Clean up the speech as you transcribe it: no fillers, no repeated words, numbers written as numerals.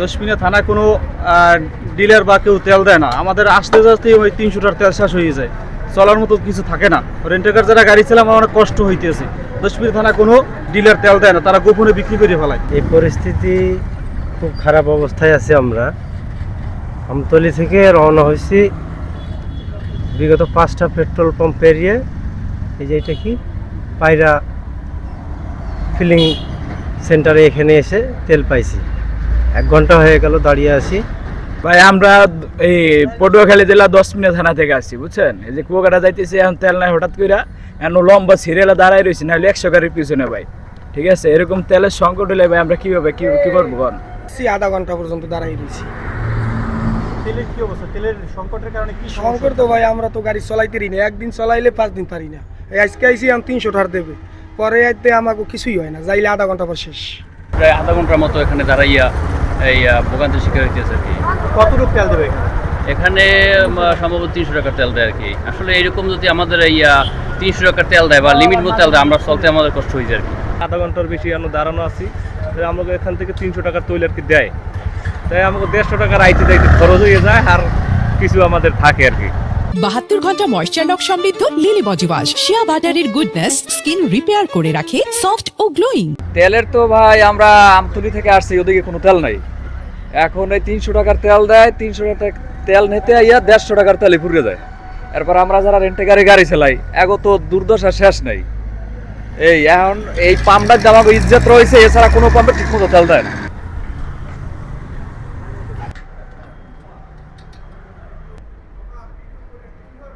দশমিনা থানা কোনো ডিলার বা কেউ তেল দেয় না। আমাদের আসতে আসতে ওই 300টার তেল শেষ হয়ে যায়, চলার মতো কিছু থাকে না। রেন্টাকার যারা গাড়ি চালাম আমার অনেক কষ্ট হইতেছে। দশমিনা থানা কোনো ডিলার তেল দেয় না, তারা গোপনে বিক্রি করে ফেলায়। এই পরিস্থিতি খুব খারাপ অবস্থায় আছি আমরা। আমতলী থেকে রওনা হয়েছি বিগত 5টা পেট্রোল পাম্প পেরিয়ে। এই যে এটা কি পায়রা ফিলিং সেন্টারে এখানে এসে তেল পাইছি। 1 ঘন্টা হয়ে গেল দাঁড়িয়ে আছি। ভাই আমরা এই পটুয়াখালী জেলা 10 থানা থেকে আসছি, বুঝছেন। এই যে কুয়াকাটা যাইতেছি, এখন তেল নাই হঠাৎ করে, এখন লম্বা সিরিয়ালে দাঁড়াই রয়েছি, নাহলে 100 গাড়ির পিছনে ভাই। ঠিক আছে, এরকম তেলের সংকট হলে ভাই আমরা কিভাবে কি করবো বল? আধা ঘন্টা পর্যন্ত দাঁড়াই রয়েছি। তেলের কি অবস্থা? তেলের সংকটের কারণে কি সংকট তো ভাই, আমরা তো গাড়ি চলাইতেই না। একদিন চলাইলে 5 দিন পারি না। এই আজকে আইসি আমি 300 টাকা দেবে, পরে আইতে আমাকে কিছুই হয় না, যাইলে আধা ঘন্টা পর শেষ। প্রায় আধা ঘন্টার মতো এখানে দাঁড়াইয়া এই ভোগান্তির শিকার হইতেছে আর কি। কতটুকু তেল দেবে এখানে সম্ভবত 300 টাকার তেল দেয় আর কি। আসলে এইরকম যদি আমাদের এই 300 টাকার তেল দেয় বা লিমিট মতো তেল দেয়, আমরা চলতে আমাদের কষ্ট হয়ে যায় আর কি। আধা ঘন্টার বেশি আমরা দাঁড়ানো আছি। তাই আমাকে এখান থেকে 300 টাকার তৈল আর কি দেয়। তাই আমাকে 150 টাকার আইতে যাইতে খরচ হয়ে যায়, আর কিছু আমাদের থাকে আর কি। 72 ঘন্টা ময়েশ্চার লক সমৃদ্ধ লিলি বডি ওয়াশ শিয়া বাটারের গুডনেস স্কিন রিপেয়ার করে রাখে সফট ও গ্লোয়িং। তেলের তো ভাই আমরা আমতলী থেকে আসছি, ওদিকে কোনো তেল নাই। এখন এই 300 টাকার তেল দেয়, 300 টাকার তেল নিতে আইয়া 150 টাকার তেলে ঘুরে যায়। এরপর আমরা যারা রেন্টে গাড়ি চালাই, এগো তো দুর্দশা শেষ নাই। এই এখন এই পাম্পটার দাম ইজ্জত রয়েছে, এছাড়া কোনো পাম্পে ঠিক মতো তেল দেয় না।